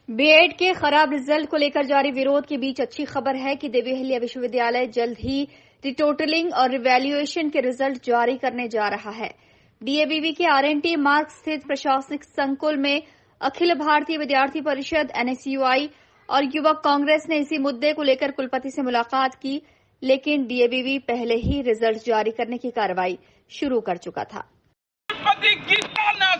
BEd के खराब result को लेकर जारी विरोध के बीच अच्छी खबर है कि देवी अहिल्या विश्वविद्यालय जल्द ही रिटोटलिंग और रिवैल्यूएशन के रिजल्ट जारी करने जा रहा है। डीएवीवी के आरएनटी मार्ग स्थित प्रशासनिक संकुल में अखिल भारतीय विद्यार्थी परिषद एनएसयूआई और युवक कांग्रेस ने इसी मुद्दे को लेकर कुलपति से मुलाकात की, लेकिन डीएवीवी पहले ही रिजल्ट जारी करने की कार्रवाई शुरू कर चुका था।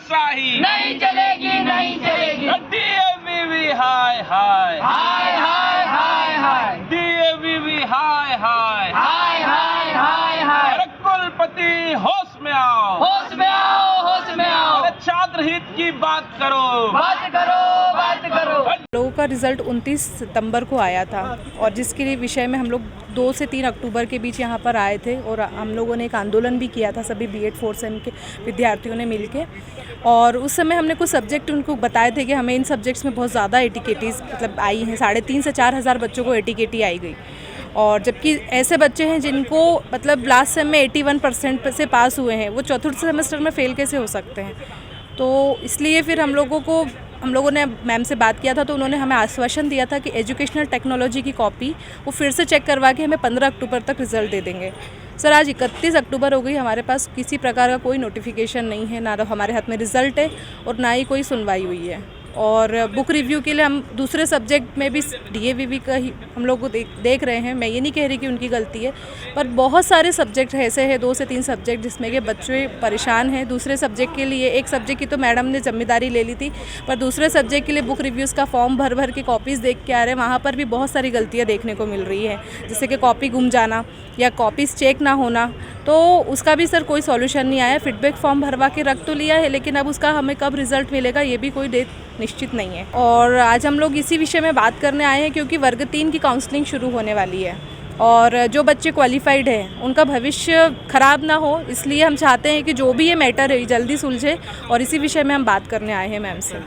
नहीं चलेगी, नहीं चलेगी। डीएवीवी हाय हाय हाय हाय हाय हाय डीएवीवी हाय हाय हाय हाय हाय हाय। अरे कुलपति होश में आओ, होश में आओ, होश में आओ। अरे छात्र हित की बात करो, बात करो, बात करो। लोगों का रिजल्ट 29 सितंबर को आया था और जिसके विषय में हम लोग 2 से 3 अक्टूबर के बीच यहाँ पर आए थे और हम लोगों ने एक आंदोलन भी किया था, सभी बीएड 4 सेम के विद्यार्थियों ने मिलके। और उस समय हमने कुछ सब्जेक्ट उनको बताए थे कि हमें इन सब्जेक्ट्स में बहुत ज़्यादा एटीकेटीज़ मतलब आई हैं, 3.5 से 4 हज़ार बच्चों को एटीकेटी आई गई। और जबकि ऐसे बच्चे हैं जिनको मतलब लास्ट सेम में 81% से पास हुए हैं, वो चौथे सेमेस्टर में फ़ेल कैसे हो सकते हैं। तो इसलिए फिर हम लोगों ने मैम से बात किया था, तो उन्होंने हमें आश्वासन दिया था कि एजुकेशनल टेक्नोलॉजी की कॉपी वो फिर से चेक करवा के हमें 15 अक्टूबर तक रिज़ल्ट दे देंगे। सर आज 31 अक्टूबर हो गई, हमारे पास किसी प्रकार का कोई नोटिफिकेशन नहीं है, ना हमारे हाथ में रिज़ल्ट है और ना ही कोई सुनवाई हुई है। और बुक रिव्यू के लिए हम दूसरे सब्जेक्ट में भी डीएवीवी का ही हम लोग को देख रहे हैं। मैं ये नहीं कह रही कि उनकी गलती है, पर बहुत सारे सब्जेक्ट ऐसे हैं, 2 से 3 सब्जेक्ट जिसमें कि बच्चे परेशान हैं। दूसरे सब्जेक्ट के लिए एक सब्जेक्ट की तो मैडम ने जिम्मेदारी ले ली थी, पर दूसरे सब्जेक्ट के लिए बुक रिव्यूज़ का फॉर्म भर के कॉपीज़ देख के आ रहे हैं, वहाँ पर भी बहुत सारी गलतियाँ देखने को मिल रही है, जैसे कि कॉपी गुम जाना या कॉपीज़ चेक ना होना। तो उसका भी सर कोई सॉल्यूशन नहीं आया। फीडबैक फॉर्म भरवा के रख तो लिया है, लेकिन अब उसका हमें कब रिज़ल्ट मिलेगा ये भी कोई डेट निश्चित नहीं है। और आज हम लोग इसी विषय में बात करने आए हैं क्योंकि वर्ग 3 की काउंसलिंग शुरू होने वाली है और जो बच्चे क्वालिफाइड हैं उनका भविष्य खराब ना हो, इसलिए हम चाहते हैं कि जो भी ये मैटर है जल्दी सुलझे और इसी विषय में हम बात करने आए हैं मैम से।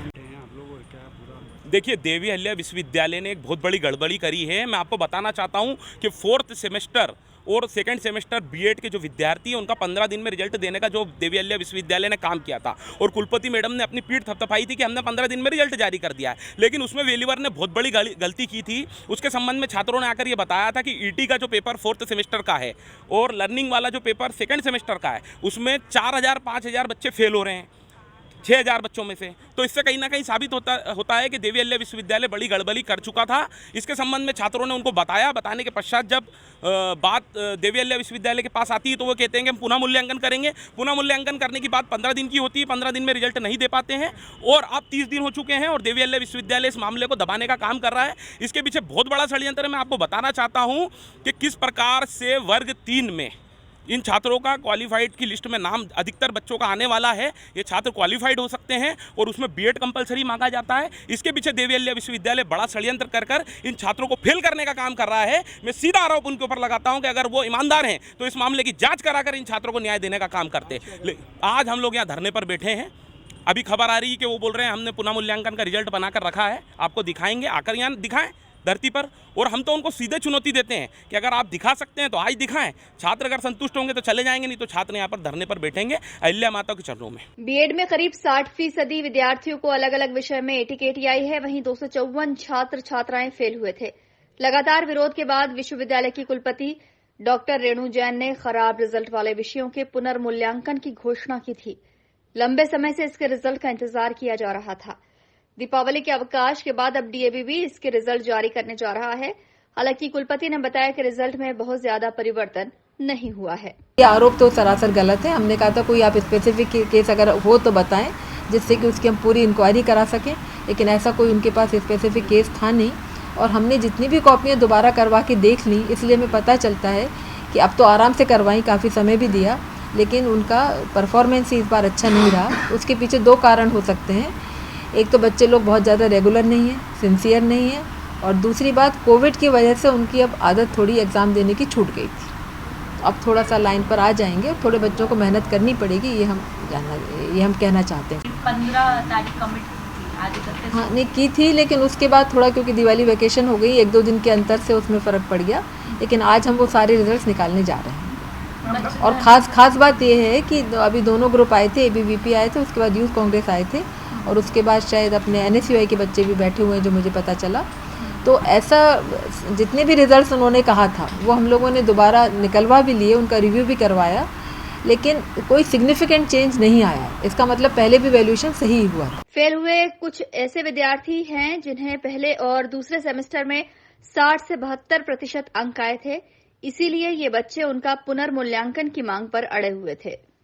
देखिए, देवी अहिल्या विश्वविद्यालय ने एक बहुत बड़ी गड़बड़ी करी है। मैं आपको बताना चाहता हूं कि 4th सेमेस्टर और 2nd सेमेस्टर बीएड के जो विद्यार्थी हैं उनका 15 दिन में रिजल्ट देने का जो देवी अहिल्या विश्वविद्यालय ने काम किया था और कुलपति मैडम ने अपनी पीठ थपथपाई थी कि हमने 15 दिन में रिजल्ट जारी कर दिया है, लेकिन उसमें वेलीवर ने बहुत बड़ी गलती की थी। उसके संबंध में छात्रों ने आकर ये बताया था कि ईटी का जो पेपर 4th सेमेस्टर का है और लर्निंग वाला जो पेपर 2nd सेमेस्टर का है उसमें 4000-5000 बच्चे फेल हो रहे हैं 6000 बच्चों में से। तो इससे कहीं ना कहीं साबित होता है कि देवी अहिल्या विश्वविद्यालय बड़ी गड़बड़ी कर चुका था। इसके संबंध में छात्रों ने उनको बताने के पश्चात जब बात देवी अहिल्या विश्वविद्यालय के पास आती है तो वो कहते हैं कि हम पुनः मूल्यांकन करेंगे। पुनः मूल्यांकन करने की बात 15 दिन की होती है, 15 दिन में रिजल्ट नहीं दे पाते हैं और अब 30 दिन हो चुके हैं और देवी अहिल्या विश्वविद्यालय इस मामले को दबाने का काम कर रहा है। इसके पीछे बहुत बड़ा षड्यंत्र मैं आपको बताना चाहता हूँ कि किस प्रकार से वर्ग 3 में इन छात्रों का क्वालिफाइड की लिस्ट में नाम अधिकतर बच्चों का आने वाला है। ये छात्र क्वालिफाइड हो सकते हैं और उसमें बीएड कंपलसरी मांगा जाता है। इसके पीछे देवी अहिल्या विश्वविद्यालय बड़ा षड्यंत्र कर इन छात्रों को फेल करने का काम कर रहा है। मैं सीधा आरोप उनके ऊपर लगाता हूं कि अगर वो ईमानदार हैं तो इस मामले की जांच कराकर इन छात्रों को न्याय देने का काम करते। आज हम लोग यहाँ धरने पर बैठे हैं, अभी खबर आ रही है कि वो बोल रहे हैं हमने पुनः मूल्यांकन का रिजल्ट बनाकर रखा है, आपको दिखाएंगे, आकर यहाँ दिखाएं धरती पर। और हम तो उनको सीधे चुनौती देते हैं कि अगर आप दिखा सकते हैं तो आज दिखाएं। छात्र अगर संतुष्ट होंगे तो चले जाएंगे, नहीं तो छात्र यहाँ पर धरने पर बैठेंगे अहिल्या माता के चरणों में। बीएड में करीब 60% विद्यार्थियों को अलग अलग विषय में एटीकेटी आई है, वहीं 254 छात्र छात्राएं फेल हुए थे। लगातार विरोध के बाद विश्वविद्यालय की कुलपति डॉक्टर रेणु जैन ने खराब रिजल्ट वाले विषयों के पुनर्मूल्यांकन की घोषणा की थी। लंबे समय से इसके रिजल्ट का इंतजार किया जा रहा था। दीपावली के अवकाश के बाद अब डीएवीवी इसके रिजल्ट जारी करने जा रहा है। हालांकि कुलपति ने बताया कि रिजल्ट में बहुत ज्यादा परिवर्तन नहीं हुआ है। ये आरोप तो सरासर गलत है। हमने कहा था कोई आप स्पेसिफिक केस अगर हो तो बताएं जिससे कि उसकी हम पूरी इंक्वायरी करा सकें, लेकिन ऐसा कोई उनके पास स्पेसिफिक केस था नहीं। और हमने जितनी भी कॉपियाँ दोबारा करवा के देख ली, इसलिए हमें पता चलता है कि अब तो आराम से करवाई, काफ़ी समय भी दिया, लेकिन उनका परफॉर्मेंस इस बार अच्छा नहीं रहा। उसके पीछे 2 कारण हो सकते हैं। एक तो बच्चे लोग बहुत ज़्यादा रेगुलर नहीं हैं, सिंसियर नहीं हैं, और दूसरी बात कोविड की वजह से उनकी अब आदत थोड़ी एग्ज़ाम देने की छूट गई थी। अब थोड़ा सा लाइन पर आ जाएंगे और थोड़े बच्चों को मेहनत करनी पड़ेगी, ये हम कहना चाहते हैं। 15 तारीख कमिट थी आज, हाँ नहीं की थी, लेकिन उसके बाद थोड़ा क्योंकि दिवाली वैकेशन हो गई, 1-2 दिन के अंतर से उसमें फ़र्क पड़ गया। लेकिन आज हम वो सारे रिजल्ट्स निकालने जा रहे हैं। और ख़ास बात ये है कि अभी दोनों ग्रुप आए थे, एबीवीपी आए थे, उसके बाद यूथ कांग्रेस आए थे और उसके बाद शायद अपने NSUI के बच्चे भी बैठे हुए हैं जो मुझे पता चला। तो ऐसा जितने भी रिजल्ट्स उन्होंने कहा था वो हम लोगों ने दोबारा निकलवा भी लिए, उनका रिव्यू भी करवाया, लेकिन कोई सिग्निफिकेंट चेंज नहीं आया। इसका मतलब पहले भी वैल्यूएशन सही हुआ था। फेल हुए कुछ ऐसे विद्यार्थी हैं जिन्हें पहले और दूसरे सेमेस्टर में 60 से 72% अंक आए थे, इसीलिए ये बच्चे उनका पुनर्मूल्यांकन की मांग पर अड़े हुए थे।